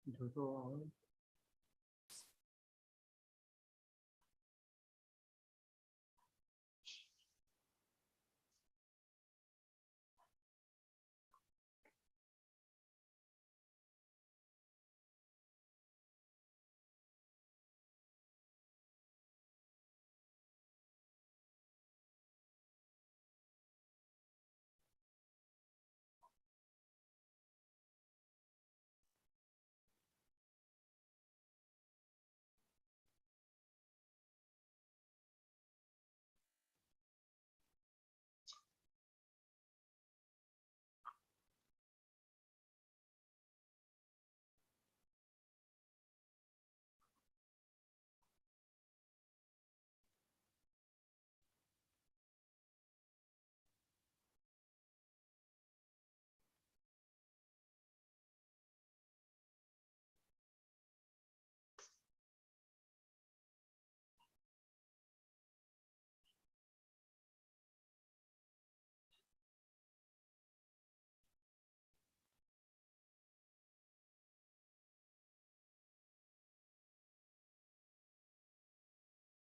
जो तो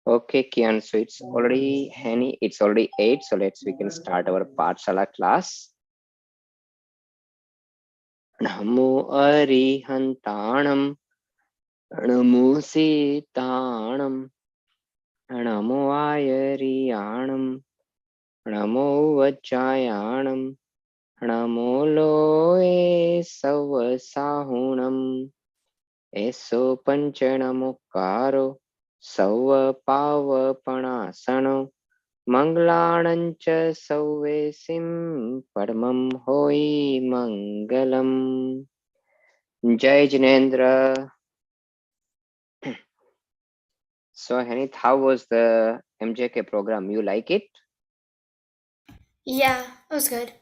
Okay, Kian. So it's already Henny. It's already 8. So we can start our Pathshala class. Namo Arihantanam, Namo Sitanam, Namo Ayariyanam, Namo Vajayanam, Namo Loe Savasahunam, Eso Panchanamukaro, Sava Pavapanasano. मंगलाणंच सौवेसिं परमं होई मंगलम. Jai Jinendra. So Hanith, how was the MJK program? You like it? Yeah, it was good.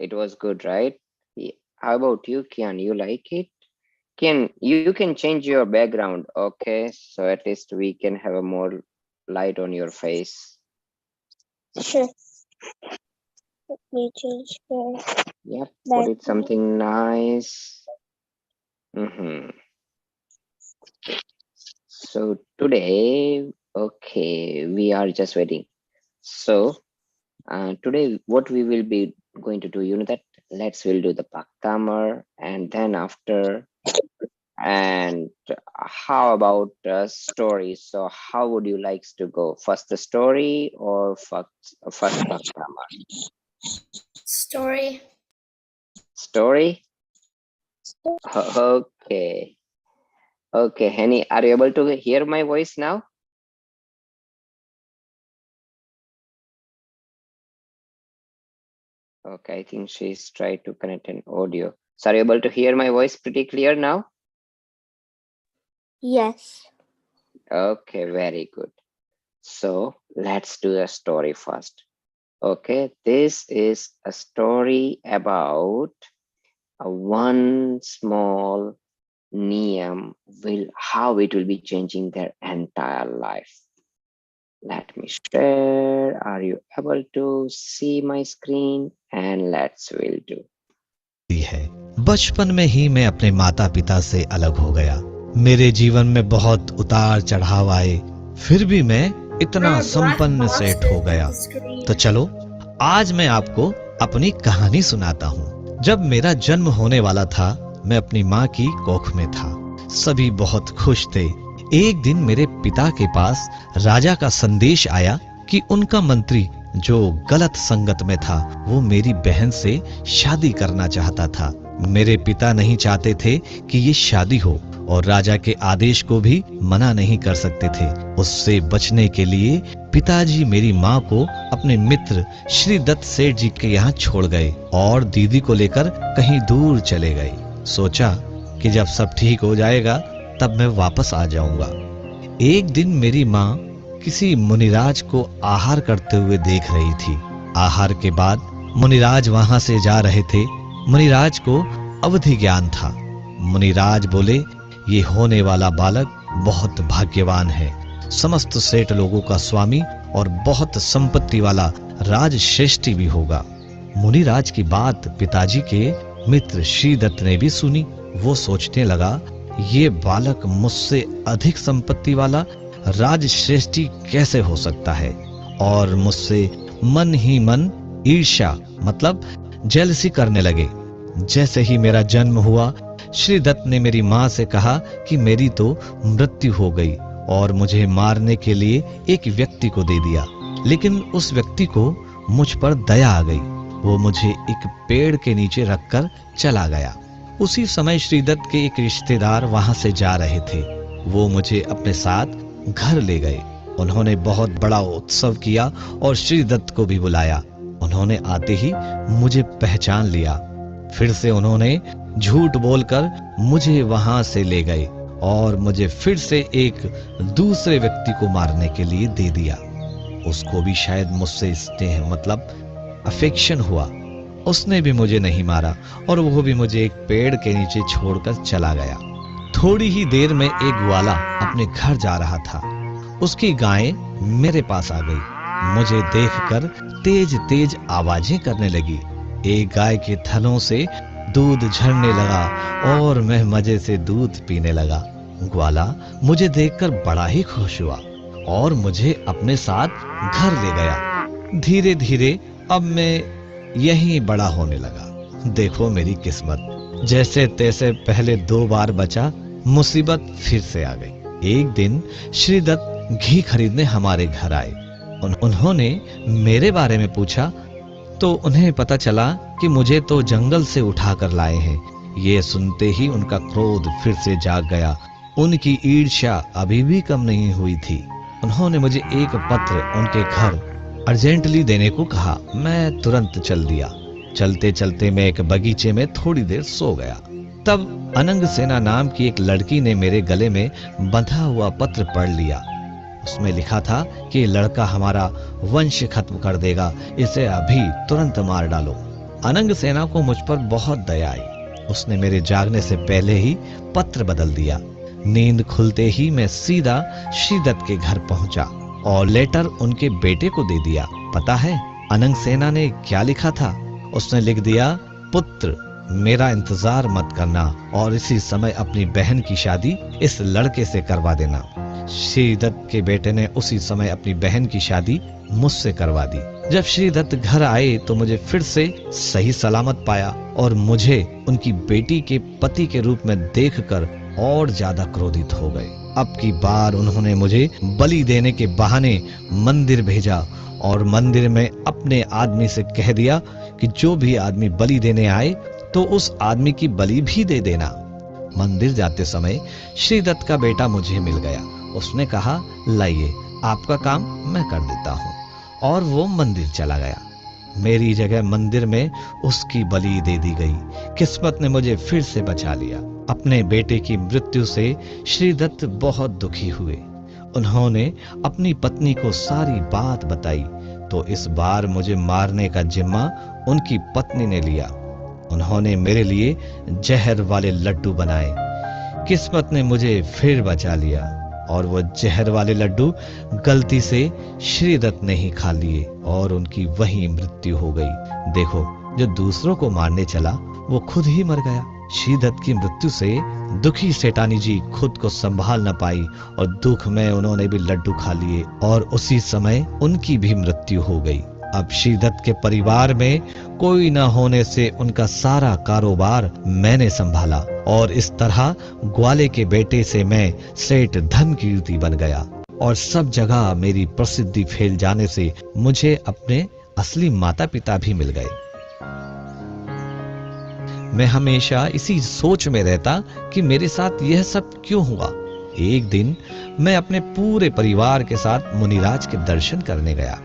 It was good, right? How about you, Kian? You like it? Kian, you can change your background, okay? So at least we can have a more light on your face. Sure. Let me change the Yep, put it something nice. So today, okay, we are just waiting. So today what we will be going to do, you know that, we'll do the Bhaktamar, and then after, and how about stories? So how would you like to go? First the story or first Bhaktamar? Story. Story? Okay. Okay, Henny, are you able to hear my voice now? Okay, I think she's tried to connect an audio. So are you able to hear my voice pretty clear now? Yes. Okay, very good. So let's do the story first. Okay, this is a story about one small niyam, how it will be changing their entire life. Let me share. Are you able to see my screen? And we'll do. बचपन में ही मैं अपने माता पिता से अलग हो गया. मेरे जीवन में बहुत उतार चढ़ाव आए, फिर भी मैं इतना संपन्न सेठ हो गया. तो चलो आज मैं आपको अपनी कहानी सुनाता हूँ. जब मेरा जन्म होने वाला था, मैं अपनी माँ की कोख में था. सभी बहुत खुश थे. एक दिन मेरे पिता के पास राजा का संदेश आया कि उनका मंत्री, जो गलत संगत में था, वो मेरी बहन से शादी करना चाहता था. मेरे पिता नहीं चाहते थे कि ये शादी हो और राजा के आदेश को भी मना नहीं कर सकते थे. उससे बचने के लिए पिताजी मेरी माँ को अपने मित्र श्री दत्त सेठ जी के यहाँ छोड़ गए और दीदी को लेकर कहीं दूर चले गए. सोचा कि जब सब ठीक हो जाएगा तब मैं वापस आ जाऊंगा. एक दिन मेरी माँ किसी मुनिराज को आहार करते हुए देख रही थी. आहार के बाद मुनिराज वहां से जा रहे थे. मुनिराज को अवधि ज्ञान था. मुनिराज बोले, ये होने वाला बालक बहुत भाग्यवान है, समस्त सेठ लोगों का स्वामी और बहुत संपत्ति वाला राजश्रेष्ठी भी होगा. मुनिराज की बात पिताजी के मित्र श्री दत्त ने भी सुनी. वो सोचने लगा, ये बालक मुझसे अधिक संपत्ति वाला राजश्रेष्ठी कैसे हो सकता है, और मुझसे मन ही मन ईर्ष्या मतलब जेलसी करने लगे। जैसे ही मेरा जन्म हुआ, श्री दत्त ने मेरी माँ से कहा कि मेरी तो मृत्यु हो गई और मुझे मारने के लिए एक व्यक्ति को दे दिया। लेकिन उस व्यक्ति को मुझ पर दया आ गई, वो मुझे एक पेड़ के नीचे रखकर चला गया। उसी समय श्री दत्त के एक रिश्तेदार वहां से जा रहे थे। वो मुझे अपने साथ घर ले गए। उन्होंने बहुत बड़ा उत्सव किया और श्री दत्त को भी बुलाया। उन्होंने आते ही मुझे पहचान लिया। फिर से उन्होंने झूठ बोलकर मुझे वहां से ले गए और मुझे फिर से एक दूसरे व्यक्ति को मारने के लिए दे दिया। उसको भी शायद मुझसे स्नेह मतलब अफेक्शन हुआ। उसने भी मुझे नहीं मारा और वो भी मुझे एक पेड़ के नीचे छोड़कर चला गया। थोड़ी ही देर में एक ग्वाला अपने घर जा रहा था। उसकी गायें मेरे पास आ गई। मुझे देखकर तेज तेज आवाजें करने लगी। एक गाय के थनों से दूध झरने लगा और मैं मजे से दूध पीने लगा। ग्वाला मुझे देखकर बड़ा ही खुश हुआ और मुझे अपने साथ घर ले गया। धीरे धीरे अब मैं यहीं बड़ा होने लगा। देखो मेरी किस्मत, जैसे तैसे पहले 2 बार बचा, मुसीबत फिर से आ गई। एक दिन श्री दत्त घी खरीदने हमारे घर आए। उन्होंने मेरे बारे में पूछा तो उन्हें पता चला कि मुझे तो जंगल से उठाकर लाए हैं। ये सुनते ही उनका क्रोध फिर से जाग गया। उनकी ईर्ष्या अभी भी कम नहीं हुई थी। उन्होंने मुझे एक पत्र उनके घर अर्जेंटली देने को कहा। मैं तुरंत चल दिया। चलते चलते मैं एक बगीचे में थोड़ी देर सो गया। तब अनंग सेना नाम की एक लड़की ने मेरे गले में बंधा हुआ पत्र पढ़ लिया। उसमें लिखा था कि ये लड़का हमारा वंश खत्म कर देगा, इसे अभी तुरंत मार डालो। अनंग सेना को मुझ पर बहुत दया आई। उसने मेरे जागने से पहले ही पत्र बदल दिया। नींद खुलते ही मैं सीधा श्री दत्त के घर पहुंचा और लेटर उनके बेटे को दे दिया। पता है अनंग सेना ने क्या लिखा था? उसने लिख दिया, पुत्र मेरा इंतजार मत करना और इसी समय अपनी बहन की शादी इस लड़के से करवा देना। श्री दत्त के बेटे ने उसी समय अपनी बहन की शादी मुझसे करवा दी। जब श्री दत्त घर आए तो मुझे फिर से सही सलामत पाया और मुझे उनकी बेटी के पति के रूप में देखकर और ज्यादा क्रोधित हो गए। अब की बार उन्होंने मुझे बलि देने के बहाने मंदिर भेजा और मंदिर में अपने आदमी से कह दिया कि जो भी आदमी बलि देने आए तो उस आदमी की बलि भी दे देना। मंदिर जाते समय श्री दत्त का बेटा मुझे मिल गया। उसने कहा, लाइए आपका काम मैं कर देता हूँ, और वो मंदिर चला गया। मेरी जगह मंदिर में उसकी बलि दे दी गई। किस्मत ने मुझे फिर से बचा लिया। अपने बेटे की मृत्यु से श्री दत्त बहुत दुखी हुए। उन्होंने अपनी पत्नी को सारी बात बताई तो इस बार मुझे मारने का जिम्मा उनकी पत्नी ने लिया। उन्होंने मेरे लिए जहर वाले लड्डू बनाए। किस्मत ने मुझे फिर बचा लिया और वो जहर वाले लड्डू गलती से श्री दत्त ने ही खा लिए और उनकी वहीं मृत्यु हो गई। देखो, जो दूसरों को मारने चला वो खुद ही मर गया। श्री दत्त की मृत्यु से दुखी सेठानी जी खुद को संभाल न पाई और दुख में उन्होंने भी लड्डू खा लिए और उसी समय उनकी भी मृत्यु हो गई। अब श्री दत्त के परिवार में कोई न होने से उनका सारा कारोबार मैंने संभाला और इस तरह ग्वाले के बेटे से मैं सेठ धनकीर्ति बन गया और सब जगह मेरी प्रसिद्धि फैल जाने से मुझे अपने असली माता पिता भी मिल गए। मैं हमेशा इसी सोच में रहता कि मेरे साथ यह सब क्यों हुआ। एक दिन मैं अपने पूरे परिवार के साथ मुनिराज के दर्शन करने गया।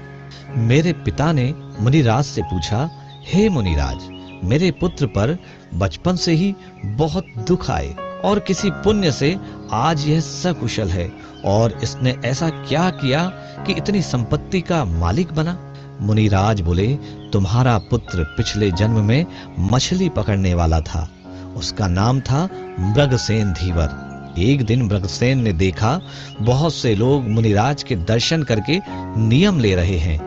मेरे पिता ने मुनिराज से पूछा, हे मुनिराज, मेरे पुत्र पर बचपन से ही बहुत दुख आए और किसी पुण्य से आज यह सकुशल है और इसने ऐसा क्या किया कि इतनी संपत्ति का मालिक बना। मुनिराज बोले, तुम्हारा पुत्र पिछले जन्म में मछली पकड़ने वाला था। उसका नाम था मृगसेन धीवर। एक दिन मृगसेन ने देखा बहुत से लोग मुनिराज के दर्शन करके नियम ले रहे हैं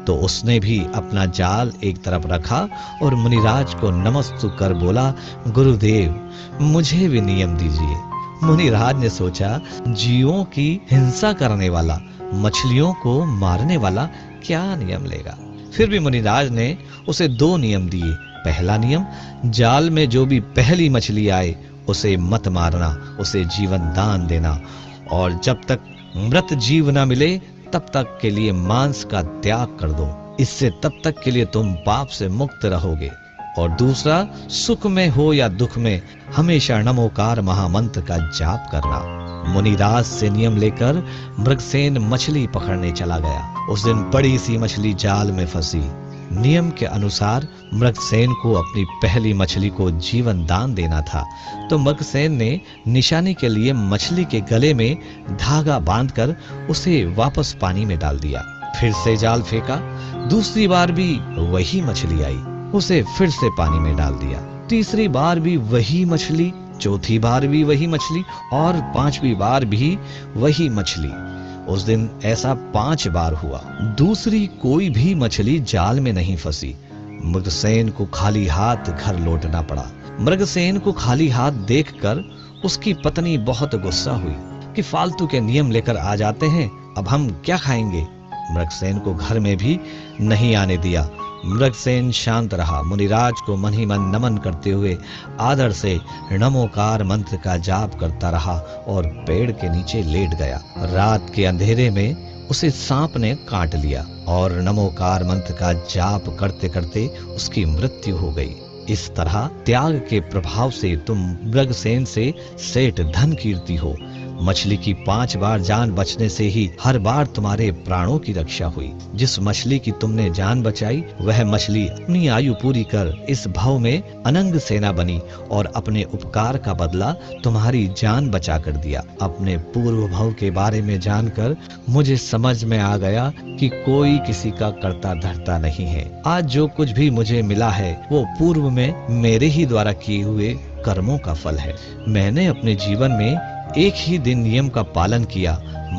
तो उसने भी अपना जाल एक तरफ रखा और मुनिराज को नमस्तु कर बोला, गुरुदेव मुझे भी नियम दीजिए। मुनिराज ने सोचा, जीवों की हिंसा करने वाला, मछलियों को मारने वाला क्या नियम लेगा। फिर भी मुनिराज ने उसे 2 नियम दिए। पहला नियम, जाल में जो भी पहली मछली आए उसे मत मारना, उसे जीवन दान देना, और जब तक मृत जीव न मिले तब तक के लिए मांस का त्याग कर दो। इससे तब तक के लिए तुम पाप से मुक्त रहोगे। और दूसरा, सुख में हो या दुख में हमेशा नमोकार महामंत्र का जाप करना। मुनिराज से नियम लेकर मृगसेन मछली पकड़ने चला गया। उस दिन बड़ी सी मछली जाल में फंसी। नियम के अनुसार मृगसेन को अपनी पहली मछली को जीवन दान देना था, तो मृगसेन ने निशानी के लिए मछली के गले में धागा बांधकर उसे वापस पानी में डाल दिया। फिर से जाल फेंका, दूसरी बार भी वही मछली आई, उसे फिर से पानी में डाल दिया। तीसरी बार भी वही मछली, चौथी बार भी वही मछली और 5वीं बार भी वही मछली। उस दिन ऐसा 5 बार हुआ। दूसरी कोई भी मछली जाल में नहीं फंसी। मृगसेन को खाली हाथ घर लौटना पड़ा। मृगसेन को खाली हाथ देखकर उसकी पत्नी बहुत गुस्सा हुई कि फालतू के नियम लेकर आ जाते हैं, अब हम क्या खाएंगे। मृगसेन को घर में भी नहीं आने दिया। मृगसेन शांत रहा। मुनिराज को मन ही मन नमन करते हुए आदर से नमोकार मंत्र का जाप करता रहा और पेड़ के नीचे लेट गया। रात के अंधेरे में उसे सांप ने काट लिया और नमोकार मंत्र का जाप करते करते उसकी मृत्यु हो गई। इस तरह त्याग के प्रभाव से तुम मृगसेन से सेठ धन कीर्ति हो। मछली की 5 बार जान बचने से ही हर बार तुम्हारे प्राणों की रक्षा हुई। जिस मछली की तुमने जान बचाई वह मछली अपनी आयु पूरी कर इस भव में अनंग सेना बनी और अपने उपकार का बदला तुम्हारी जान बचा कर दिया। अपने पूर्व भव के बारे में जानकर मुझे समझ में आ गया कि कोई किसी का करता धरता नहीं है। आज जो कुछ भी मुझे मिला है वो पूर्व में मेरे ही द्वारा किए हुए कर्मों का फल है। मैंने अपने जीवन में एक ही दिन नियम का पालन किया,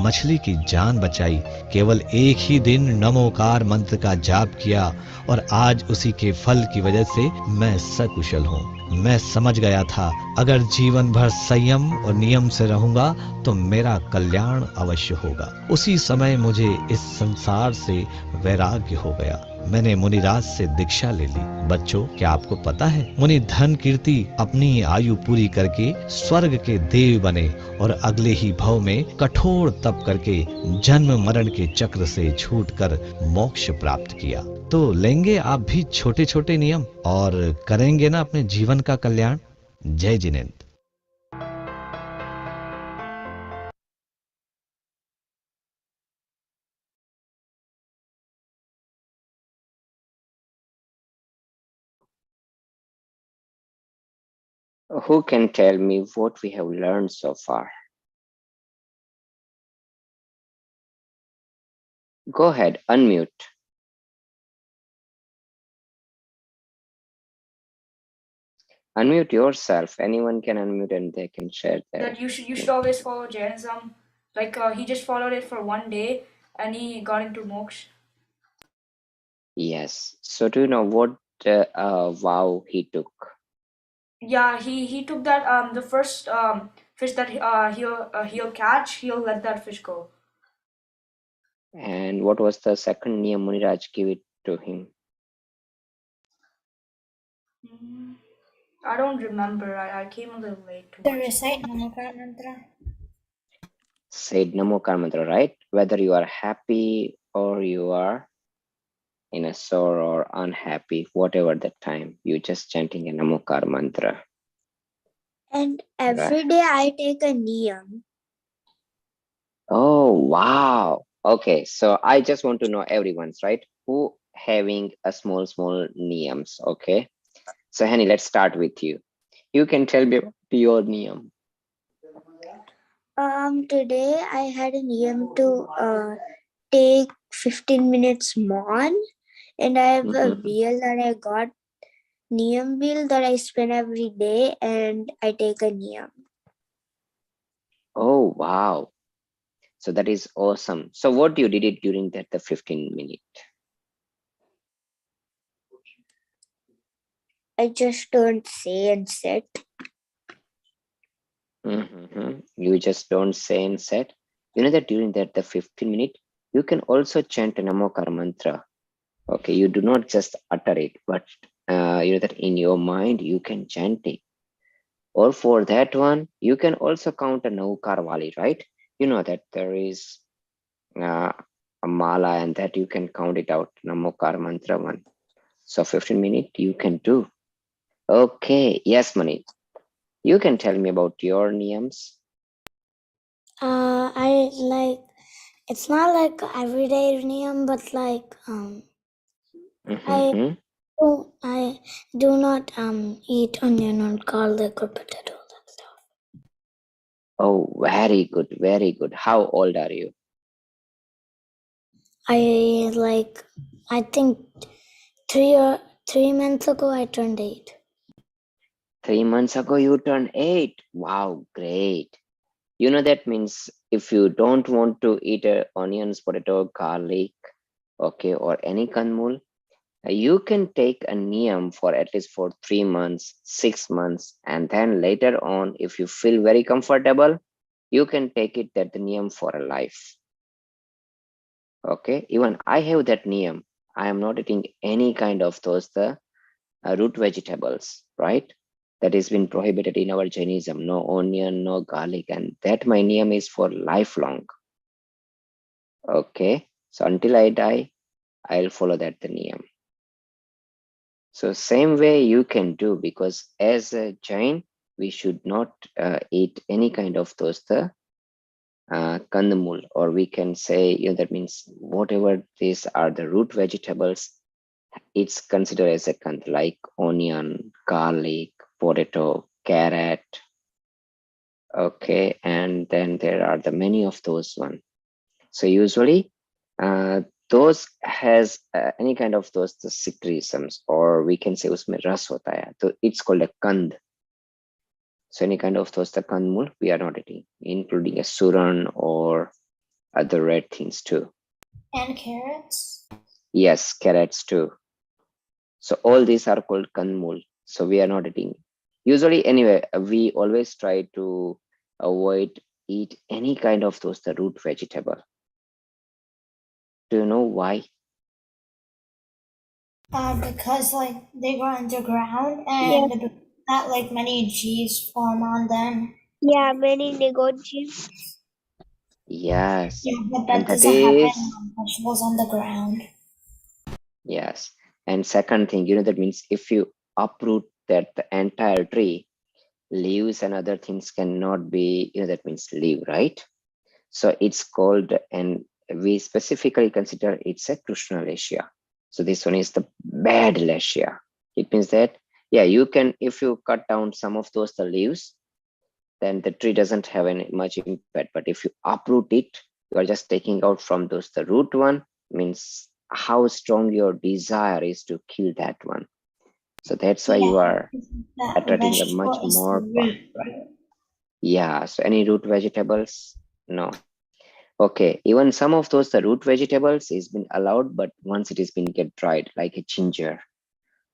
मछली की जान बचाई, केवल एक ही दिन नमोकार मंत्र का जाप किया और आज उसी के फल की वजह से मैं सकुशल हूँ। मैं समझ गया था अगर जीवन भर संयम और नियम से रहूंगा तो मेरा कल्याण अवश्य होगा। उसी समय मुझे इस संसार से वैराग्य हो गया। मैंने मुनिराज से दीक्षा ले ली। बच्चों, क्या आपको पता है मुनि धन कीर्ति अपनी आयु पूरी करके स्वर्ग के देव बने और अगले ही भव में कठोर तप करके जन्म मरण के चक्र से छूटकर मोक्ष प्राप्त किया। तो लेंगे आप भी छोटे छोटे नियम और करेंगे ना अपने जीवन का कल्याण। जय Jinendra. Who can tell me what we have learned so far? Go ahead, unmute. Unmute yourself. Anyone can unmute and they can share their. That you should always follow Jainism. Like he just followed it for one day and he got into moksha. Yes. So do you know what vow he took? Yeah, he took that the first fish that he'll catch, he'll let that fish go. And what was the second niyam Muniraj gave it to him? I don't remember. I came a little late to To watch it. recite Namokar mantra. Said Namokar mantra, right? Whether you are happy or you are in a sore or unhappy, whatever the time, you just chanting a Namokar mantra. And every day I take a niyam. Oh, wow. Okay, so I just want to know everyone's, right? Who having a small niyams, okay? So Hani, let's start with you. You can tell me your niyam. Today I had a niyam to take 15 minutes mon, and I have a wheel that I got, niyam wheel that I spin every day, and I take a niyam. Oh, wow. So that is awesome. So what you did it during that the 15 minute? I just don't say and sit. You just don't say and set. You know that during the 15 minute, you can also chant a Namokar mantra. Okay, you do not just utter it, but you know that in your mind you can chant it. Or for that one, you can also count a Naukar Wali, right? You know that there is uh, a mala and that you can count it out, Namokar mantra one. So 15 minutes you can do. Okay, yes, Mani. You can tell me about your niyams. I like, it's not like everyday niyam, but like Mm-hmm. I do not eat onion or garlic or potato, that stuff. Oh, very good, very good. How old are you? I think 3 months ago I turned 8. 3 months ago you turned 8. Wow, great. You know that means if you don't want to eat onions, potato, garlic, okay, or any kanmul, you can take a niyam for at least for 3 months, 6 months, and then later on, if you feel very comfortable, you can take it that the niyam for a life. Okay, even I have that niyam. I am not eating any kind of those the root vegetables, right? That has been prohibited in our Jainism. No onion, no garlic, and that my niyam is for lifelong. Okay, so until I die, I'll follow that the niyam. So same way you can do, because as a Jain, we should not eat any kind of those the kandamul, or we can say, you know, that means whatever these are the root vegetables, it's considered as a kand, like onion, garlic, potato, carrot. Okay, and then there are the many of those one. So usually those has any kind of those the secretions, or we can say usme ras hota hai, so it's called a kand. So any kind of those the kandmul we are not eating, including a suran or other red things too. And carrots? Yes, carrots too. So all these are called kandmul. So we are not eating. Usually, anyway, we always try to avoid eat any kind of those the root vegetable. Do you know why? Because like they go underground Yes. and not like many G's form on them. Yeah, many negatives. Yes, Yeah, but and that that doesn't happen is on vegetables on the ground. yes. And second thing, you know, that means if you uproot that the entire tree, leaves and other things cannot be, you know, that means leaf, right? So it's called, and we specifically consider it's a Krishna Lesia. So this one is the bad Lesia. It means that, yeah, you can, if you cut down some of those the leaves, then the tree doesn't have any much impact. But if you uproot it, you are just taking out from those the root one, means how strong your desire is to kill that one. So that's why you Yeah, are that attracting the much vegetable is the more power. root, right? Yeah, so any root vegetables? No. Okay, even some of those the root vegetables is been allowed, but once it is been get dried, like a ginger,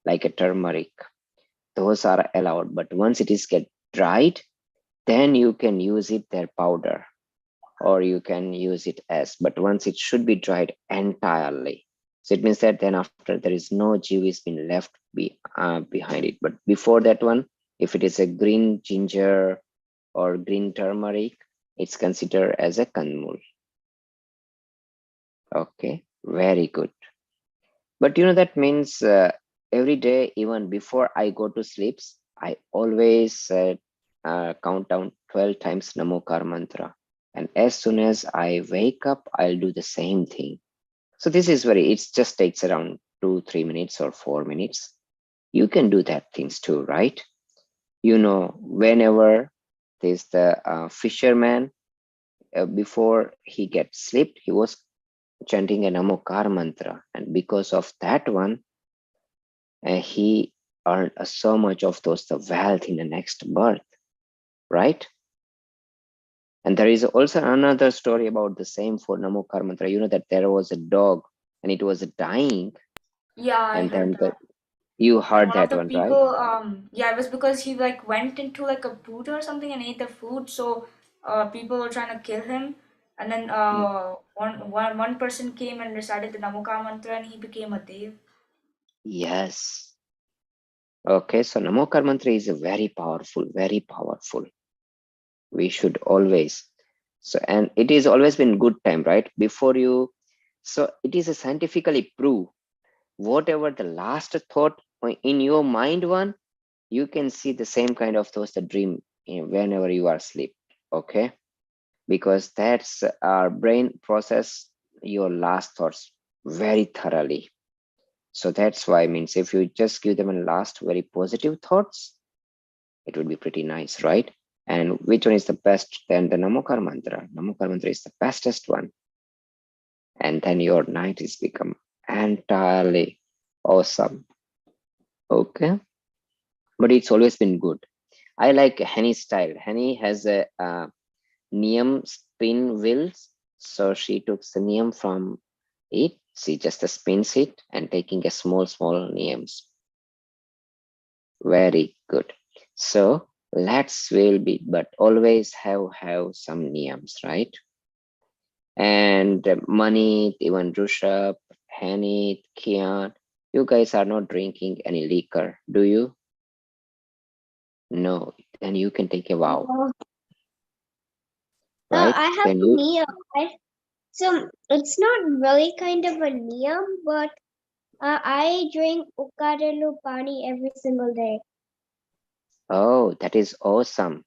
like a turmeric, those are allowed. But once it is get dried, then you can use it their powder, or you can use it as. But once it should be dried entirely, so it means that then after there is no juice been left behind it. But before that one, if it is a green ginger or green turmeric, it's considered as a kanmul. Okay, very good. But you know that means every day, even before I go to sleeps, I always count down 12 times Namokar mantra. And as soon as I wake up, I'll do the same thing. So this is very, it just takes around 2, 3 minutes or 4 minutes. You can do that things too, right? You know, whenever there's the fisherman, before he gets sleep, he was chanting a Namokar mantra. And because of that one, he earned so much of those the wealth in the next birth, right? And there is also another story about the same for Namokar mantra. You know that there was a dog and it was dying, Yeah, I and heard then that. You And heard one of that the one, right? people, yeah, it was because he like went into like a boot or something and ate the food. So people were trying to kill him. And then Mm. one person came and recited the Namokar mantra and he became a dev. Yes. Okay, so Namokar mantra is a very powerful, very powerful. We should always, so, and it is always been good time, right? Before you, so it is a scientifically proved, whatever the last thought in your mind one, you can see the same kind of thoughts, the dream whenever you are asleep. Okay, because that's our brain process your last thoughts very thoroughly. So that's why, means if you just give them a last very positive thoughts, it would be pretty nice, right? And which one is the best? Then the Namokar mantra. Namokar mantra is the bestest one. And then your night is become entirely awesome. Okay. But it's always been good. I like Henny's style. Henny has a Neem spin wheels. So she took the Neem from it. She just spins it and taking a small Neems. Very good. So let's will be, but always have some Neems, right? And Manit, even Rushabh, Hanit, Kian, you guys are not drinking any liquor, do you? No, then you can take a vow, right? I have Can a you? niyam. So it's not really kind of a niyam, but I drink ukkarelu pani every single day. Oh, that is awesome.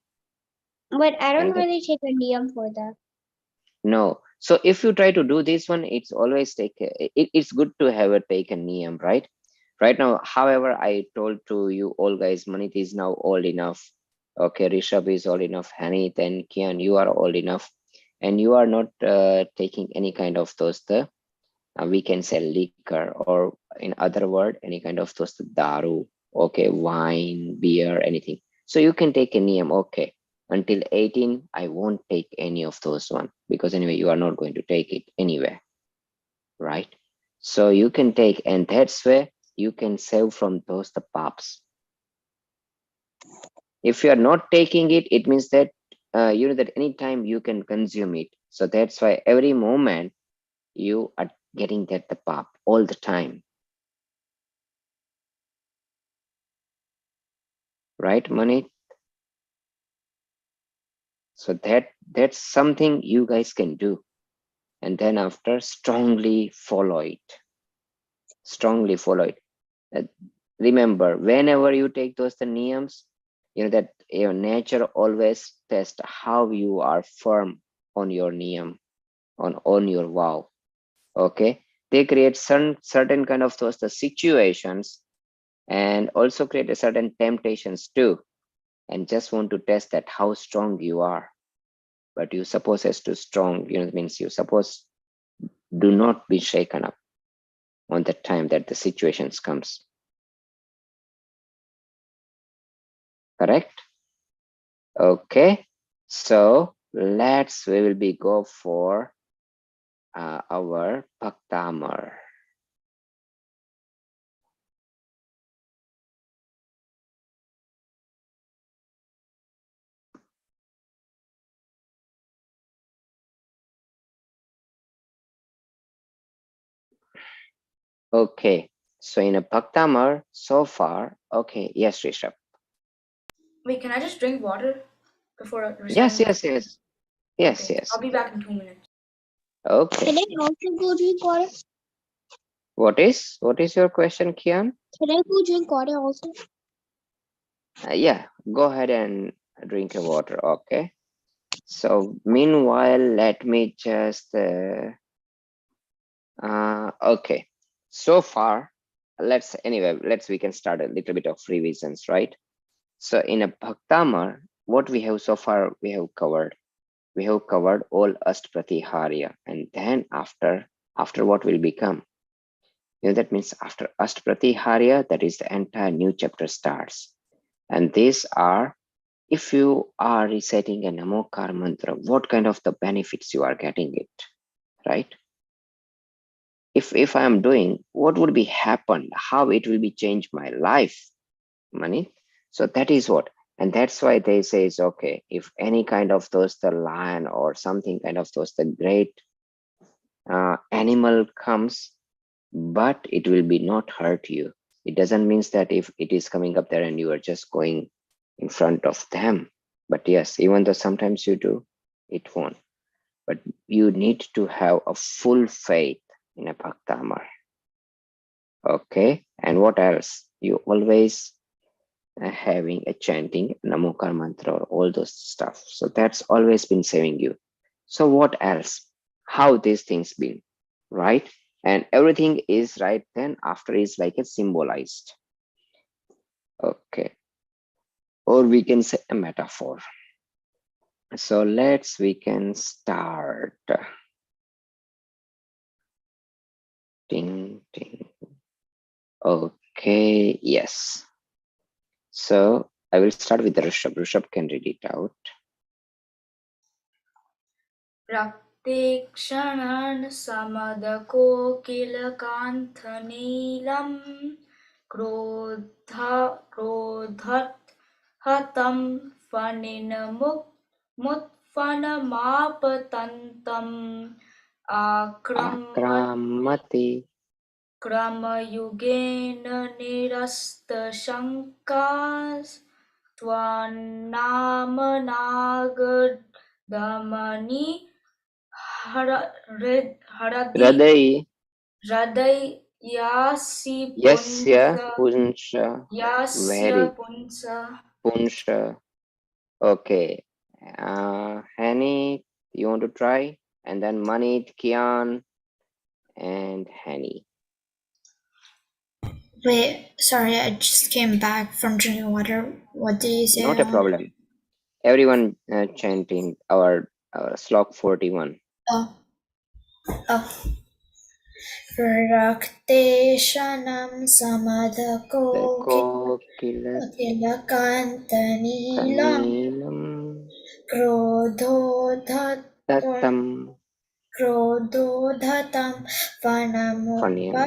But I don't And that, really take a niyam for that. no, so if you try to do this one, it's always it's good to have a take a niyam, right? Right now, however, I told to you all guys, Manit is now old enough. Okay, Rishabh is old enough. Hanit and Kian, you are old enough, and you are not taking any kind of those the we can say liquor, or in other word, any kind of those the daru. Okay, wine, beer, anything. So you can take a niyam. Okay, until 18, I won't take any of those one, because anyway, you are not going to take it anyway, right? So you can take, and that's where you can save from those the paps. If you are not taking it, it means that you know that anytime you can consume it. So that's why every moment you are getting that the pap all the time, right, Mani? So that's something you guys can do, and then after strongly follow it. Strongly follow it. Uh, Remember, whenever you take those the niyams, you know that your nature always test how you are firm on your niyam, on your vow. Okay, they create certain kind of those the situations, and also create a certain temptations too, and just want to test that how strong you are. But you suppose as to strong, you know, it means you suppose do not be shaken up on the time that the situations comes. Correct? Okay, so we will be go for our Bhaktamar. Okay, so in a Bhaktamar so far, okay, yes, Rishabh. Wait, can I just drink water before Yes, reciting the? yes, yes, yes, Okay, yes. I'll be back in 2 minutes. Okay. Can I also go drink water? What is your question, Kian? Can I go drink water also? Yeah, go ahead and drink a water. Okay. So meanwhile, let me just okay. So far, let's we can start a little bit of revisions, right? So in a Bhaktamar, what we have so far we have covered. We have covered all Astpratiharya, and then after what will become. You know, that means after Astpratiharya, that is the entire new chapter starts. And these are, if you are reciting a Namokar mantra, what kind of the benefits you are getting it, right? if I am doing, what would be happen? How it will be change my life, money. So that is what, and that's why they say is okay. If any kind of those the lion or something kind of those the great animal comes, but it will be not hurt you. It doesn't mean that if it is coming up there and you are just going in front of them. But yes, even though sometimes you do, it won't. But you need to have a full faith in a Bhaktamar. Okay, and what else? You always having a chanting Namokar mantra or all those stuff. So that's always been saving you. So what else? How these things been, right? And everything is right then after is like a symbolized. Okay, or we can say a metaphor. So we can start. Ding, ding. Okay, yes. So I will start with the Rishabh. Rishabh can read it out. रक्ते क्षणान् समदकोकिलकान्थनीलं क्रोधत् हतं फणिनमुत्फणमापतन्तम् Akramati. क्रमयुगेन त्वन्नामनागदमनि Hradai. हृदयासि Yasya punsha. Very पुंस punsha. Okay. Hani, you want to try? And then Manit, Kian, and Hani. Wait, sorry, I just came back from drinking water. What did you say? Not a problem. Everyone chanting our slok 41. Oh. Rakte-shanam The kokila samadako-kilakantanilam tanilam krodhodhatam tatam vanamupa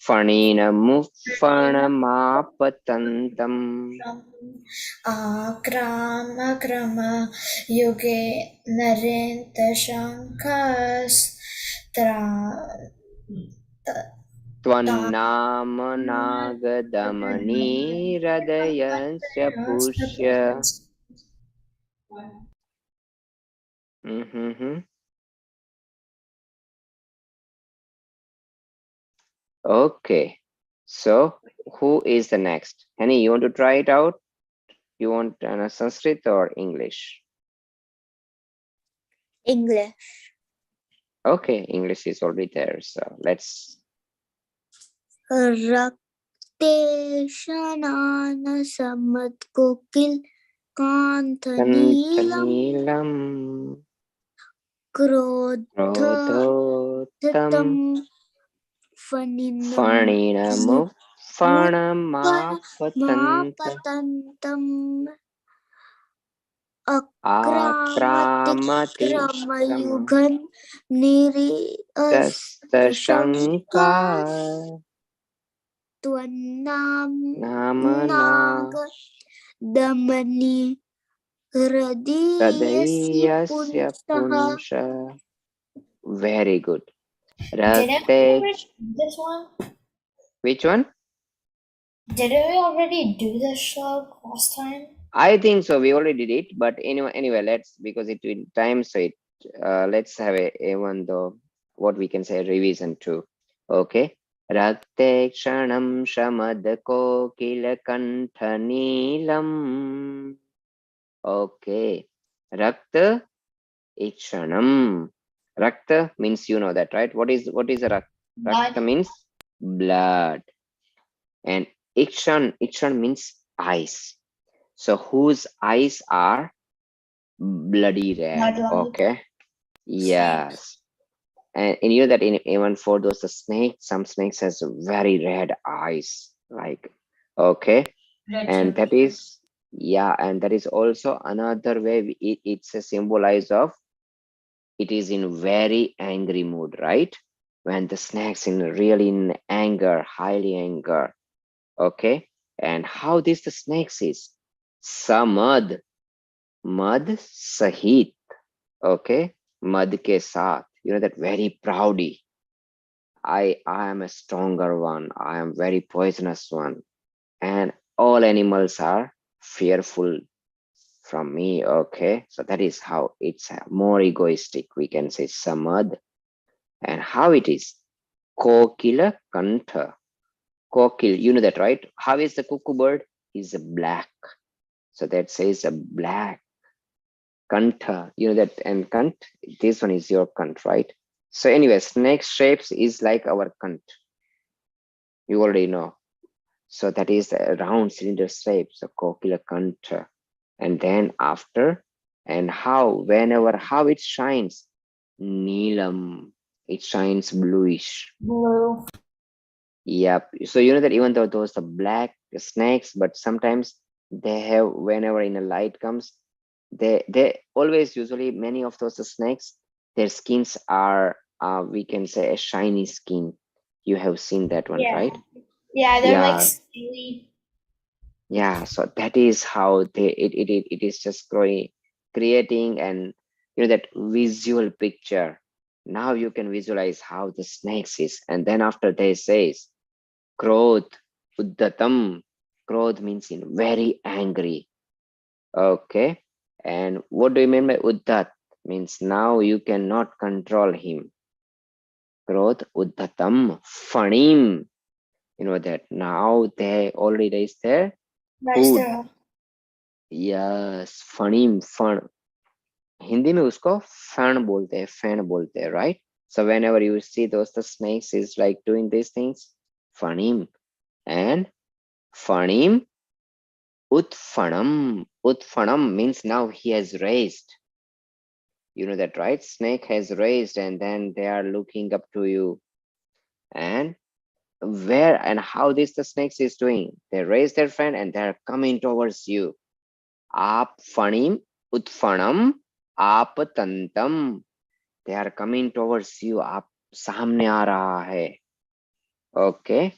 Faninamufanamapatantam akrama yuge narenta shankas Tvannamanagadamani radayasya pushya. Okay, so who is the next? Henny, you want to try it out? You want Sanskrit or English? English. Okay, English is already there, so let's. Rakte shanana samad kokil kantanilam Kantanilam krodhotam Rodhotam faninamu Fanamapatantam akramati Akramatikram kramayugan Tastashanka Namana damani hradiyasya Radayasya punsaha. Punsha. Very good. Did I Rakte. this one? Which one? Did we already do this slug last time? I think so. We already did it, but anyway, let's, because it will time, so it let's have a one though, what we can say, revision too. Okay. Rakte kshanam shamadako kilakantanilam. Okay. Rakta ikshanam. Rakta means, you know that, right? What is a rakta? Rakta means blood. And ikshan means eyes. So whose eyes are bloody red? Okay. Yes. And you know that even for those snakes, some snakes has very red eyes, like, okay. And that is, yeah, and that is also another way it's a symbolize of it is in very angry mood, right? when the snake's in really in anger, highly anger. Okay, and how this the snakes is samad, mad sahit. Okay, mad ke saath. You know that very proudy. I am a stronger one. I am very poisonous one, and all animals are fearful from me. Okay, so that is how it's more egoistic. We can say samad, and how it is kokila kantha. Kokil, you know that, right? How is the cuckoo bird? Is a black. So that says a black. Kantha, you know that, and kant, this one is your kant, right? So anyway, snake shapes is like our kant. You already know. So that is a round cylinder shape. So kokila kantha. And then after, and how, whenever, how it shines. Neelam. It shines bluish. Blue. Yep. So you know that even though those are black snakes, but sometimes they have, whenever in a light comes, they always, usually many of those snakes, their skins are we can say a shiny skin. You have seen that one, Yeah. right? Yeah, they're like Yeah, scaly. yeah. So that is how it is just growing, creating, and you know that visual picture. Now you can visualize how the snakes is, and then after they says Krodh, Uddatam. Krodh means in very angry. Okay. And what do you mean by Uddat? Means now you cannot control him. Krodh, Uddatam, Fanim. You know that now they already is there. That's Food. their Yes, Fanim, fun. Hindi में उसको fan बोलते हैं, right? So whenever you see those the snakes is like doing these things, fanim, and fanim. Utfanam. Utfanam means now he has raised. You know that, right? Snake has raised and then they are looking up to you. And where and how this the snakes is doing? They raise their friend and they're coming towards you. Aap fanim, utfanam, apatantam. They are coming towards you. Aap samne aa raha hai. Okay.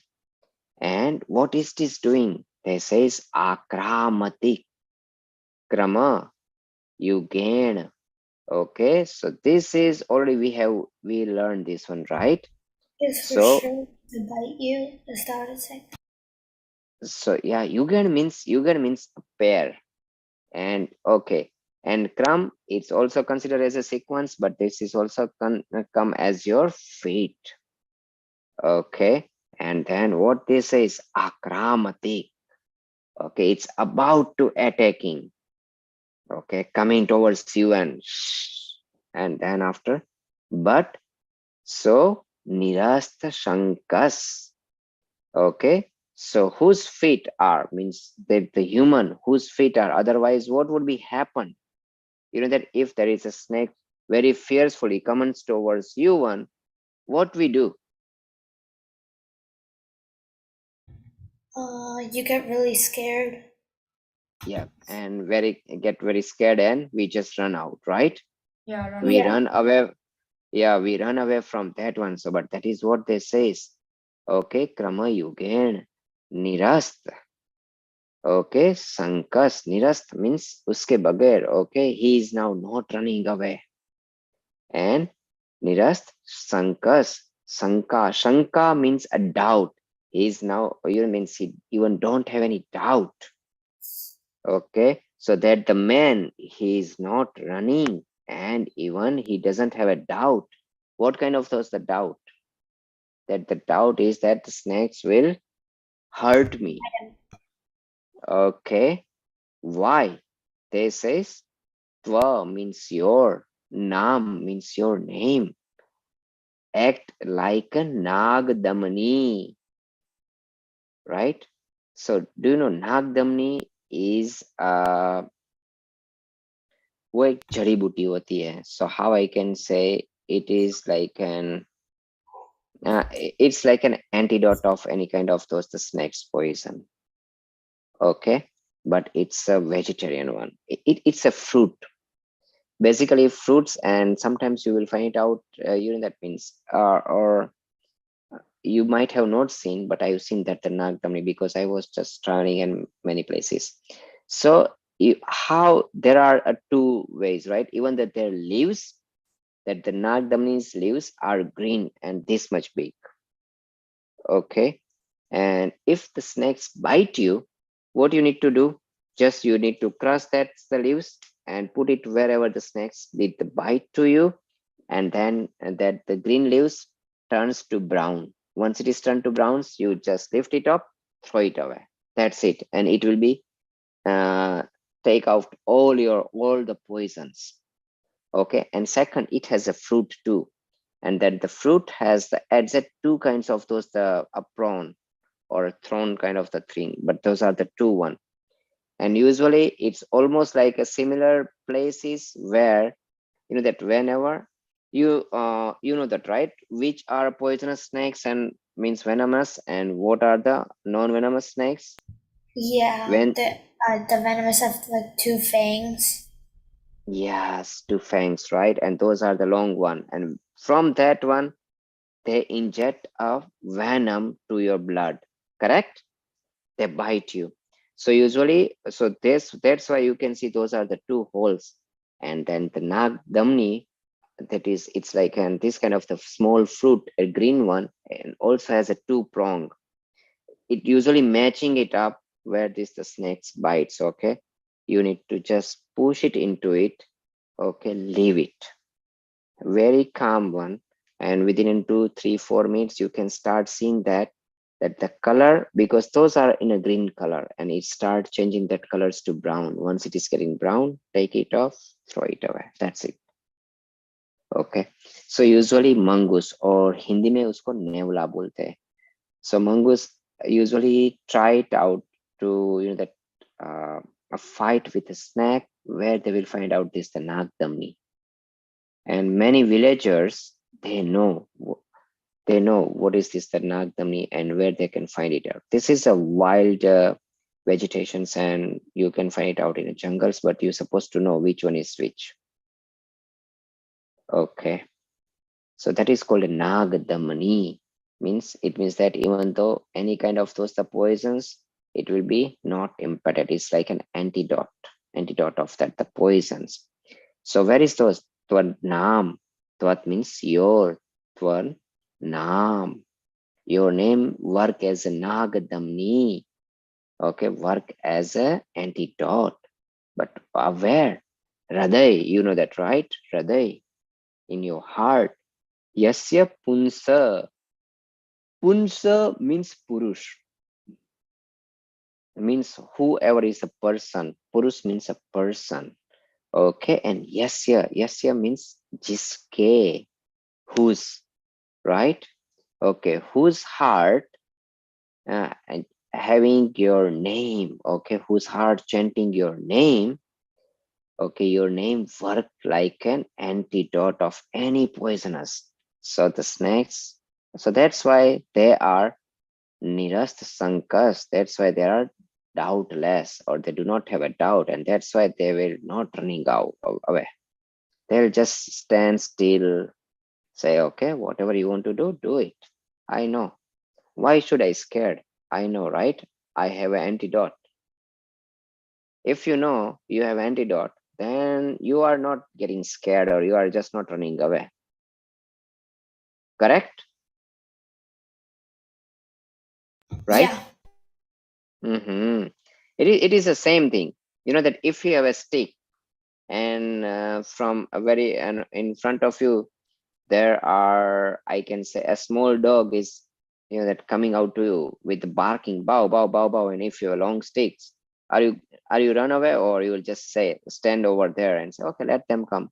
And what is this doing? They says akramati. Krama. You gain. Okay, so this is already we learned this one, right? is for So sure to bite you. The started saying. yeah, yugan means a pair. And okay, and kram, it's also considered as a sequence, but this is also come as your feet. Okay, and then what this is akramati. Okay, it's about to attacking. Okay, coming towards you and then after, but so nirasta shankas. Okay, so whose feet are means that the human whose feet are, otherwise what would be happen? You know that if there is a snake very fiercely comes towards you one, what we do? You get really scared. Yeah, and get very scared and we just run out, right? Yeah, run We away. run away. Yeah, we run away from that one. So but that is what they says. Okay, krama yugen nirasta. Okay, sankas nirast means uske bagair. Okay, he is now not running away. And nirast sankas, shanka means a doubt. He is now, you means he even don't have any doubt. Okay, so that the man, he is not running and even he doesn't have a doubt. What kind of those the doubt? That the doubt is that the snakes will hurt me. Okay, why? They says Tva means your, Nam means your name. Act like a Nagdamani, right? So do you know Nagdamani is वो एक जड़ी बूटी होती है. So how I can say it is like an it's like an antidote of any kind of those the snake's poison. Okay, but it's a vegetarian one. It's a fruit. Basically fruits, and sometimes you will find it out that means or you might have not seen, but I've seen that the Nagdamni because I was just traveling in many places. So how there are two ways, right? Even that their leaves, that the Nagdamni's leaves are green and this much big. Okay. And if the snakes bite you, what you need to do? Just you need to crush the leaves and put it wherever the snakes did the bite to you, and then that the green leaves turns to brown. Once it is turned to browns, you just lift it up, throw it away. That's it, and it will be take out all the poisons. Okay, and second, it has a fruit too, and that the fruit has the exact two kinds of those, the a prawn or a thorn kind of the thing, but those are the two one. And usually it's almost like a similar places where you know that whenever you you know that, right, which are poisonous snakes and means venomous, and what are the non-venomous snakes? Yeah, When the venomous have like two fangs. yes, two fangs, right? And those are the long one, and from that one they inject a venom to your blood, correct? They bite you. So usually, so that's why you can see those are the two holes. And then the Nagdamni, that is, it's like this kind of the small fruit, a green one, and also has a two prong. It usually matching it up where this the snakes bites. Okay, you need to just push it into it. Okay, leave it. Very calm one, and within in 2 3 4 minutes you can start seeing that the color, because those are in a green color, and it start changing that colors to brown. Once it is getting brown, take it off, throw it away. That's it. Okay, so usually mongoose, or Hindi में उसको नेवला बोलते हैं. So mongoose usually try it out to, you know, that a fight with a snake where they will find out this the Nagdamni. And many villagers, they know what is this the Nagdamni and where they can find it out. This is a wild vegetations, and you can find it out in the jungles, but you're supposed to know which one is which. Okay, so that is called a Nagdamani. It means that even though any kind of those the poisons, it will be not impacted. It's like an antidote of that the poisons. So where is those Twan Nam? Twat means your, Twan Nam. Your name work as a Nagadamni. Okay, work as a antidote. But where? Hraday, you know that, right? Hraday, in your heart. Yasya punsa. Punsa means Purush. Means whoever is a person. Purush means a person. Okay, and Yasya means jiske. Whose, right? Okay, whose heart and having your name, okay, whose heart chanting your name, okay, your name work like an antidote of any poisonous. So the snakes, so that's why they are nirast sankas, that's why they are doubtless, or they do not have a doubt, and that's why they will not running out away. They'll just stand still, say, okay, whatever you want to do it. I know. Why should I scared? I know, right? I have an antidote. If you know you have antidote, then you are not getting scared, or you are just not running away. Correct? Right? Yeah. Mm-hmm. It is the same thing. You know that if you have a stick, and from a very, and in front of you there are, I can say, a small dog is, you know, that coming out to you with the barking, bow bow bow bow, and if you have long sticks, are you run away, or you will just say stand over there and say, okay, let them come,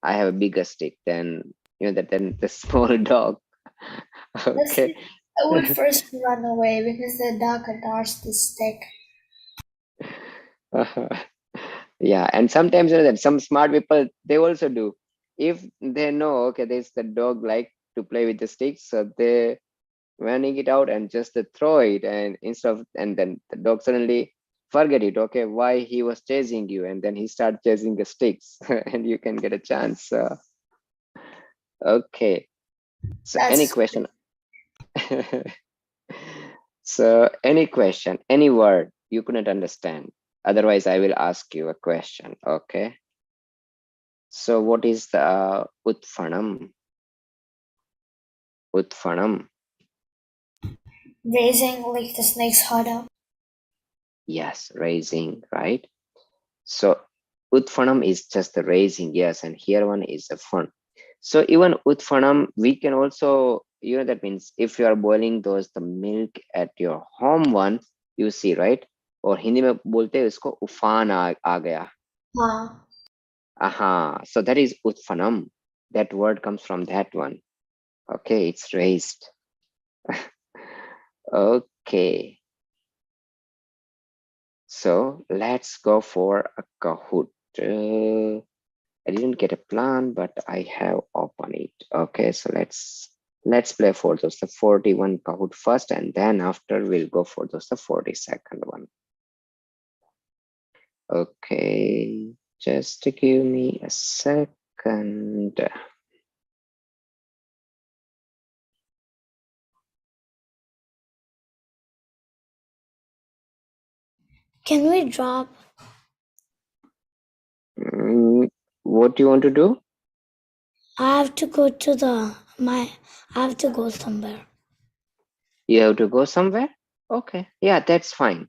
I have a bigger stick than, you know, that than the small dog. Okay. I would first run away because the dog could dodge the stick. Yeah, and sometimes, you know, that some smart people, they also do, if they know, okay, there's the dog like to play with the sticks, so they running it out and just throw it, and instead of, and then the dog suddenly forget it, okay, why he was chasing you, and then he start chasing the sticks and you can get a chance. Okay, so any That's question? So any question, any word you couldn't understand, otherwise I will ask you a question. Okay, so what is the utfanam? Utfanam. Raising like the snake's heart up. Yes, raising, right? So utfanam is just the raising, yes, and here one is a fun. So even utfanam, we can also, that means if you are boiling the milk at your home one, you see, right? और हिंदी में बोलते हैं इसको उफान आ गया. हाँ. Aha, so that is utfanam. That word comes from that one. Okay, it's raised. Okay. So let's go for a Kahoot. I didn't get a plan, but I have opened it. Okay, so let's play for the 41 Kahoot first, and then after we'll go for the 42nd one. Okay, just give me a second. Can we drop? What do you want to do? I have to go to I have to go somewhere. You have to go somewhere? Okay, yeah, that's fine.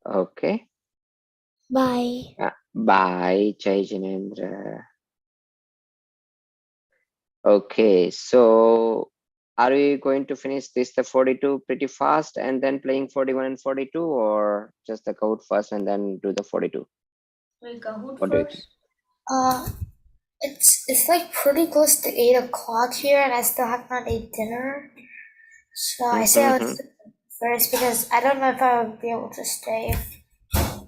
Okay. Bye. Bye, Jai Jinendra. Okay, so are we going to finish the 42 pretty fast and then playing 41 and 42, or just the Kahoot first and then do the 42? Wait, Kahoot What do you think? It's like pretty close to 8 o'clock here, and I still have not ate dinner. So I say I would first because I don't know if I would be able to stay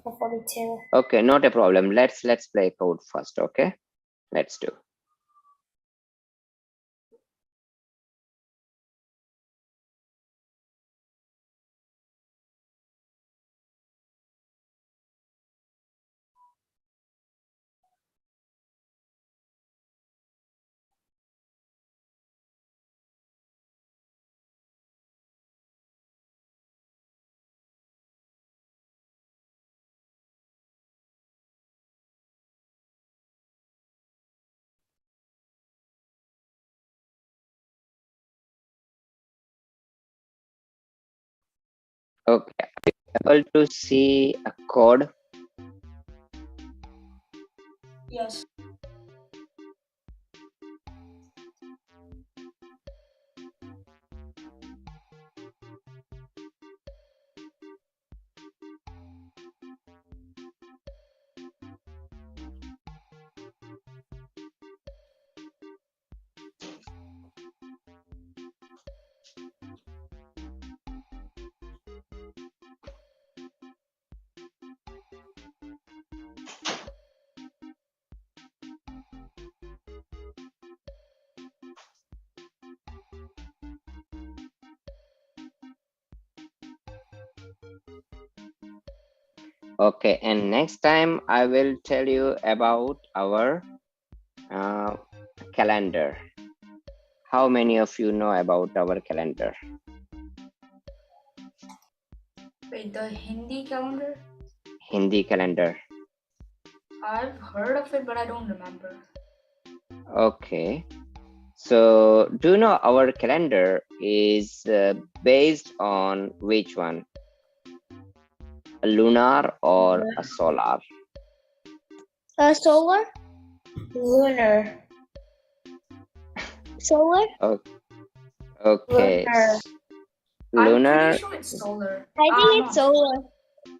for 42. Okay, not a problem. Let's play Kahoot first. Okay, let's do. Okay, able to see a code? Yes. Okay, and next time I will tell you about our calendar. How many of you know about our calendar? Wait, the Hindi calendar? Hindi calendar. I've heard of it, but I don't remember. Okay. So, do you know our calendar is based on which one? A lunar or a solar? Solar? Lunar. Solar? Okay. Lunar. I'm Lunar. pretty sure it's solar. I think it's No. solar.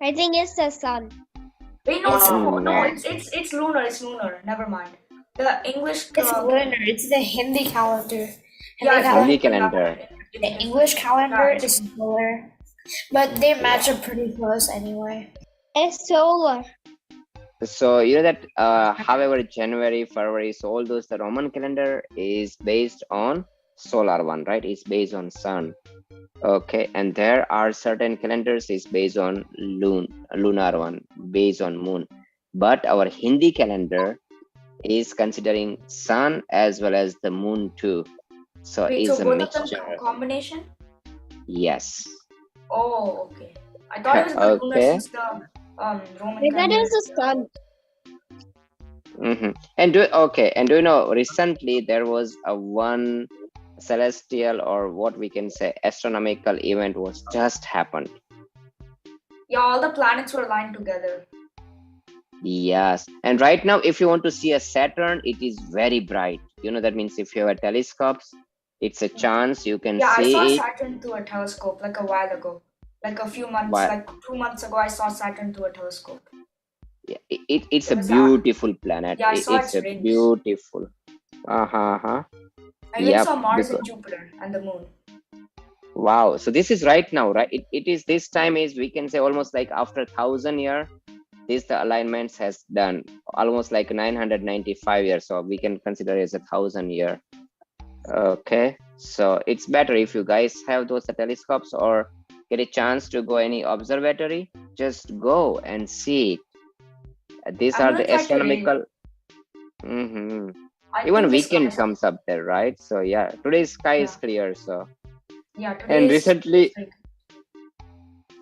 I think it's the sun. Wait, no, No. it's lunar. It's lunar. Never mind. The English. It's lunar. It's the Hindi calendar. Yeah, Hindi calendar. The English calendar is solar, but they match up pretty close anyway. It's solar. So you know that however January, February, so all those, the Roman calendar is based on solar one, right? It's based on sun. Okay, and there are certain calendars is based on lunar one, based on moon. But our Hindi calendar is considering sun as well as the moon too. So Wait, it's so a both of them mixture. combination? Yes. Oh, okay. I thought it was the lunar Okay. since the Roman That calendar. is the sun. And do you know recently there was a one celestial, or what we can say, astronomical event was just happened. Yeah, all the planets were aligned together. Yes, and right now if you want to see a Saturn, it is very bright. You know, that means if you have a telescopes, it's a chance you can Yeah, I saw see it. Saturn through a telescope like a while ago. Like a few months, Why? like 2 months ago, I saw Saturn through a telescope. Yeah, it's It a was, beautiful planet. yeah, I saw It's its a rings. beautiful. Uh-huh. I even Yep. saw Mars Because, and Jupiter and the moon. wow. So this is right now, right? It is this time is, we can say, almost like after 1,000 year. This the alignments has done almost like 995 years. So we can consider it as 1,000 year. Okay. So it's better if you guys have those telescopes or get a chance to go any observatory, just go and see it. These I'm are gonna the try today. astronomical. Mhm. I Even think the sky weekend is comes up there, right? So yeah, today's sky is yeah, clear. So, yeah. Today and is recently, like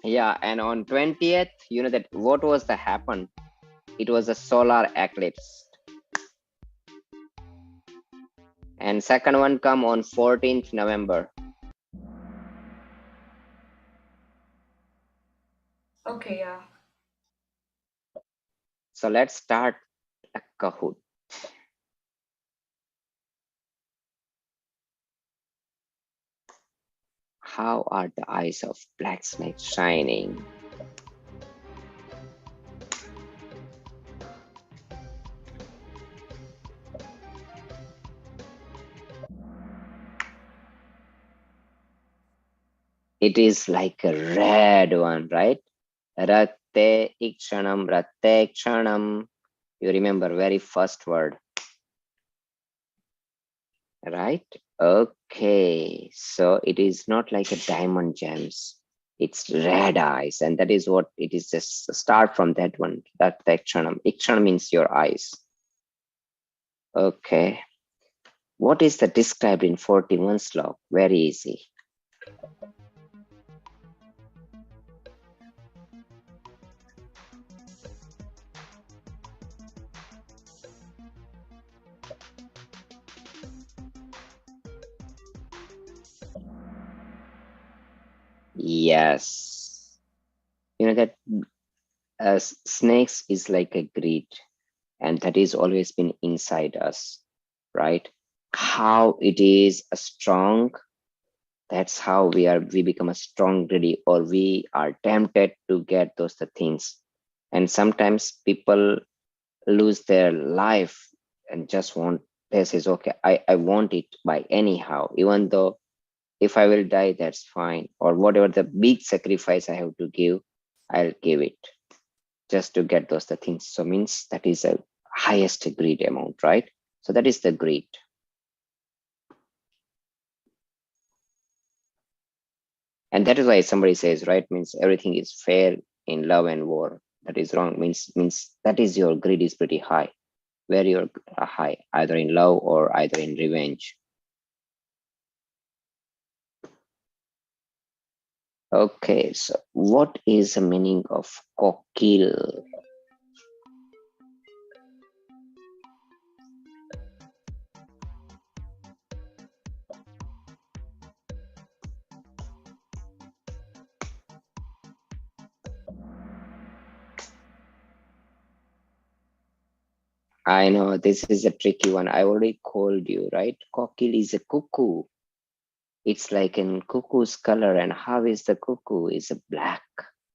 yeah, and on 20th, you know that what was the happen? It was a solar eclipse. And second one come on 14th November. okay, yeah. So let's start a Kahoot. How are the eyes of black snake shining? It is like a red one, right? Ratte ikshanam, ratte ikshanam. You remember very first word, right? Okay, so it is not like a diamond gems. It's red eyes, and that is what it is. Just start from that one. That ikshanam. Ikshanam means your eyes. Okay. What is the described in 41 slok? Very easy. Yes. You know that snakes is like a greed, and that is always been inside us, right? How it is a strong, that's how we become a strong greedy, or we are tempted to get those the things. And sometimes people lose their life and just want, this is okay, I want it by anyhow, even though if I will die, that's fine, or whatever the big sacrifice I have to give, I'll give it just to get those the things. So means that is a highest greed amount, right? So that is the greed. And that is why somebody says, right, means everything is fair in love and war. That is wrong. Means that is your greed is pretty high. Where you're high, either in love or either in revenge. Okay, so what is the meaning of kokil? I know this is a tricky one. I already called you, right? Kokil is a cuckoo. It's like in cuckoo's color. And how is the cuckoo? Is a black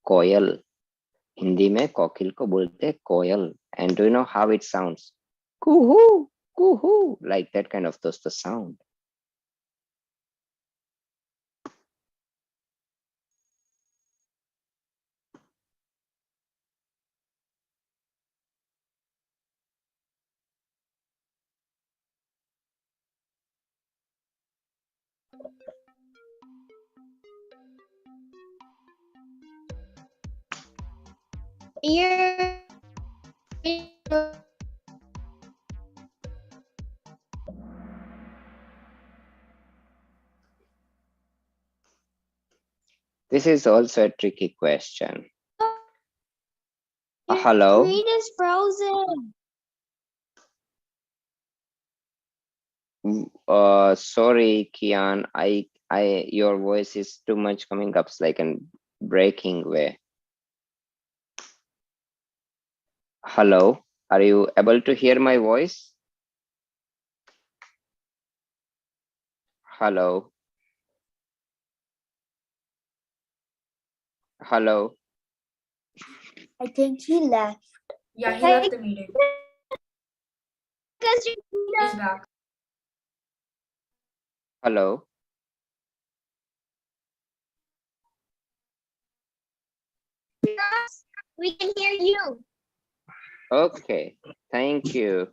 कोयल. हिंदी में कोकिल को बोलते हैं कोयल. And do you know how it sounds? Kuhu, kuhu, like that kind of the sound. Ear. This is also a tricky question. Your Hello? screen is frozen. Sorry, Kian. Your voice is too much coming up like in breaking way. Hello? Are you able to hear my voice? Hello? Hello? I think he left. Yeah, he left the meeting. Because He's back. Hello? we can hear you. Okay, thank you.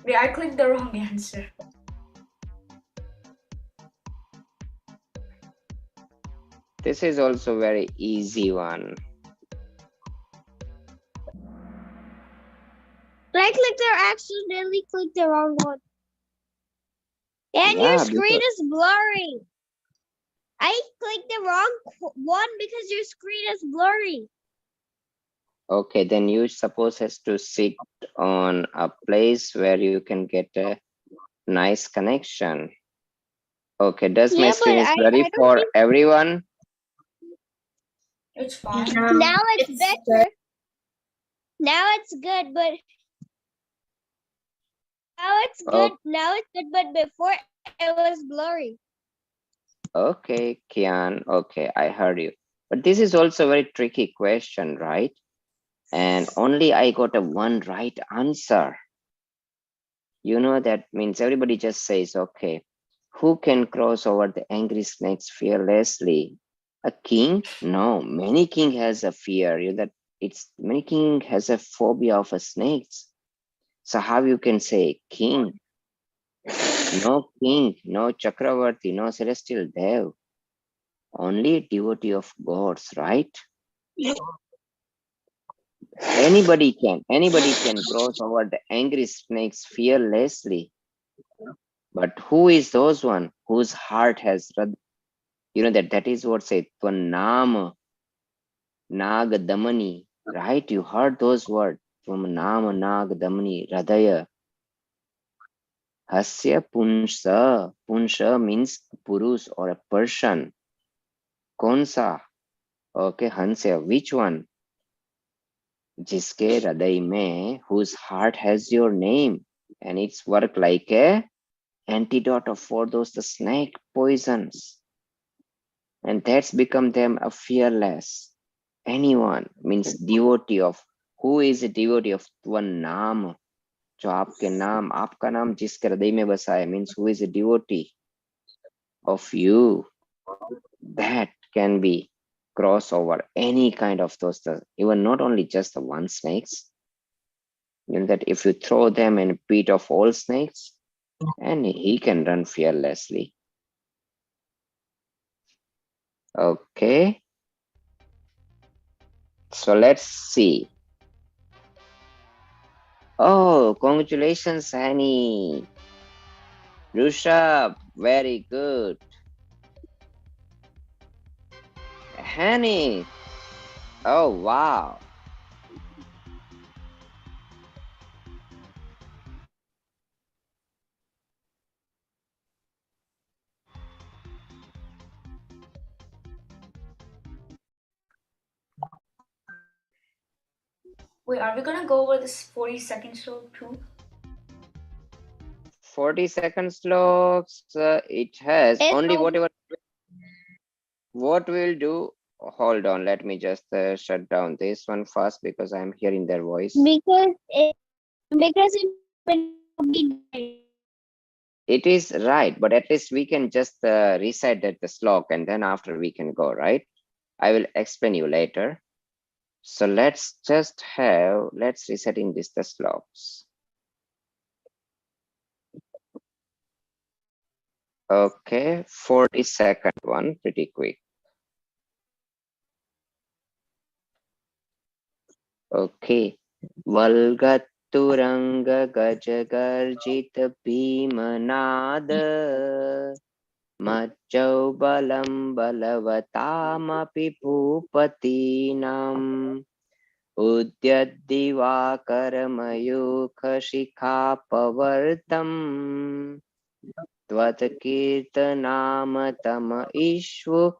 Wait, I clicked the wrong answer. This is also very easy one. I clicked there, accidentally clicked the wrong one. And Yeah, your screen is blurry. I clicked the wrong one because your screen is blurry. Okay, then you suppose has to sit on a place where you can get a nice connection. Okay, does my screen is blurry for everyone? It's fine. Now it's better. Now it's good, but now it's good, but before it was blurry. Okay, Kian. Okay, I heard you. But this is also a very tricky question, right? And only I got a one right answer. You know, that means everybody just says, okay, who can cross over the angry snakes fearlessly? A king? No, many king has a fear. You know, that it's many king has a phobia of a snakes. So how you can say king? No king, no Chakravarti, no celestial dev. Only devotee of gods, right? Anybody can cross over the angry snakes fearlessly. But who is those one whose heart has, you know, that is what say Tvanam Nag Damani, right? You heard those words. Tvanam Nag Damani Radaya. Hasya Punsha. Punsha means Purus or a person. Konsa. Okay, Hansya, which one? Jiske Hriday mein, whose heart has your name, and it's work like a antidote for those the snake poisons, and that's become them a fearless. Anyone means devotee of, who is a devotee of one naam, जो आपके नाम आपका नाम जिसके हृदय में बसा है, means who is a devotee of you, that can be cross over any kind of those, even not only just the one snakes. You know that if you throw them in a pit of all snakes, and he can run fearlessly. Okay, so let's see. Oh, congratulations, Annie. Rushabh, very good. Hanny, oh wow. Wait, are we gonna go over this 40-second slope too? 40-second slopes, it has only whatever. What we'll do, hold on, let me just shut down this one first because I'm hearing their voice. Because it is right, but at least we can just reset that the slot, and then after we can go, right? I will explain you later. So let's reset in this the slots. Okay, 42nd one, pretty quick. Okay. Valgatturanga Gajagarjit Bhimanada Majjau Balam Balavataamapi Bhupatinam Udyaddivakarmayukha Tvatakirtanam Ishvu.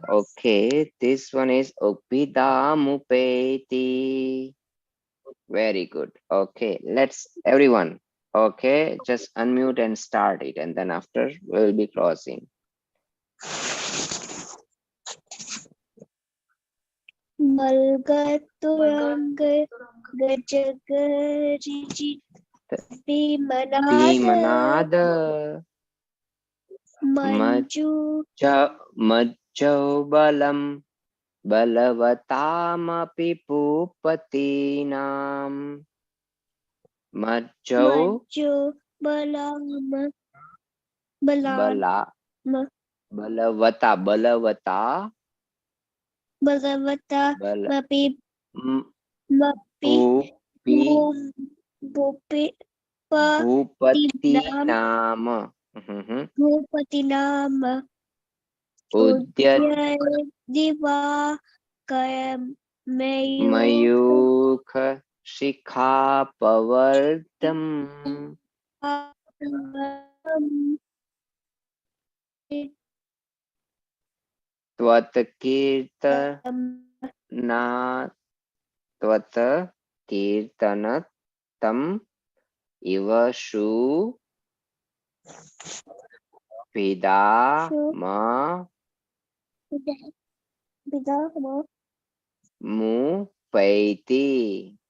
Okay, this one is Upidamupeti. Very good. Okay, let's everyone. Okay, just unmute and start it, and then after we'll be closing. Malgaturanga Gajagariji Bhimanada Bhimanada Manju Majjau Balam Balavataamapi Bhupatinam Majjau Manju Balama Balama Bala Balavata Balavata Bala Mapi Mapi Bhupi Bhupi Bhupatinam Bhupatinama Udyat Diva Kayam Mayukha Shikhapavartam Tvatakirtana Tvatakirtanatam Ivashu Pidama Mupaiti.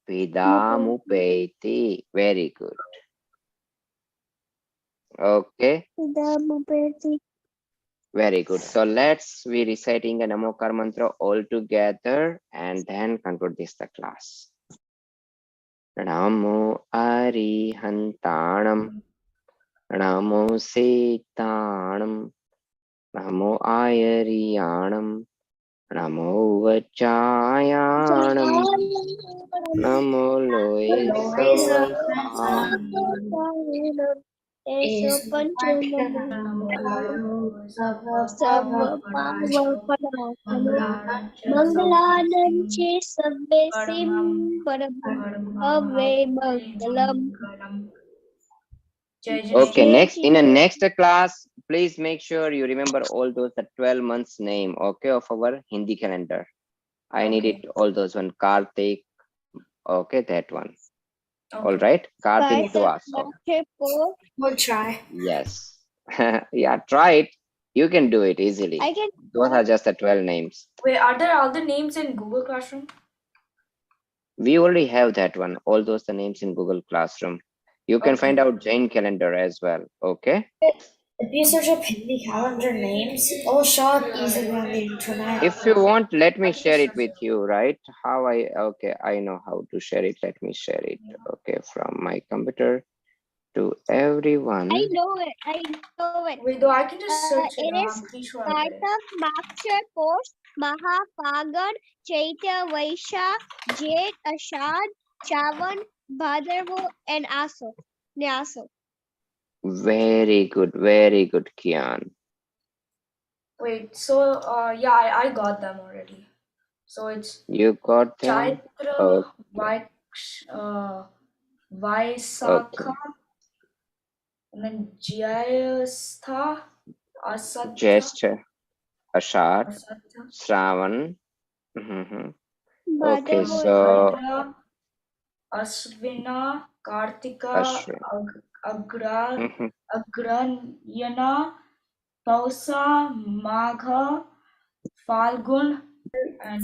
Pidamupaiti. Very good. Okay. Very good. So we reciting a Namokar mantra all together and then conclude this the class. Namo Arihantanam. Namo Setanam. Namo Ayariyanam. Namo Vachayanam. Namo Loe Savanam. Mangalanam che sabbe sim Ave Mangalam. Okay, next in the next class, please make sure you remember all those the 12 months name, okay, of our Hindi calendar. I need it all those one. Kartik, okay, that one. All right, Kartik to also. We'll try. Yes. Yeah, try it. You can do it easily. I can. Those are just the 12 names. Wait, are there other names in Google Classroom? We already have that one. All those the names in Google Classroom. You can find out Jain calendar as well. Okay. If you search up Hindi calendar names, it will show up easily on the internet. If you want, let me share it with you, right? Okay, I know how to share it. Let me share it. Okay, from my computer to everyone. I know it. Wait, though I can just search it. It is I'm pretty sure I get it. Kartak, Makshar, Posh, Maha, Pagan, Chaita, Vaisha, Jade, Ashad, Chavan, Bhadravo, and Aso. Nyaso. Very good, Kian. Wait, so yeah, I got them already. So it's You got them? Chaitra, Okay. Vaisakha, and then Jyastha, Asatha, Gesture, Ashad, Asatha, Shravan. Okay, Bhadravo, so Bhadra, Asvina, Kartika, Ashwin. Agranyana, Pausa, Magha, Falgun, and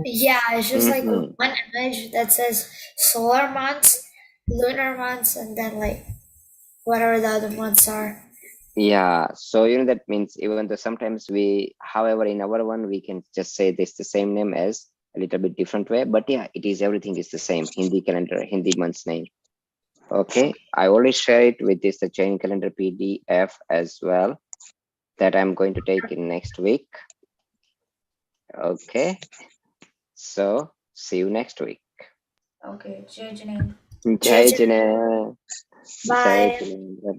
Yeah, it's just like one image that says solar months, lunar months, and then like whatever the other months are. Yeah, so that means even though sometimes however, in our one, we can just say this the same name as a little bit different way, but yeah, everything is the same. Hindi calendar, Hindi month's name. Okay, I already share it with this the Jain calendar PDF as well that I'm going to take in next week. Okay, so see you next week. Okay, Jai Jain. Jai Jain. Jai Bye. Jain. Bye.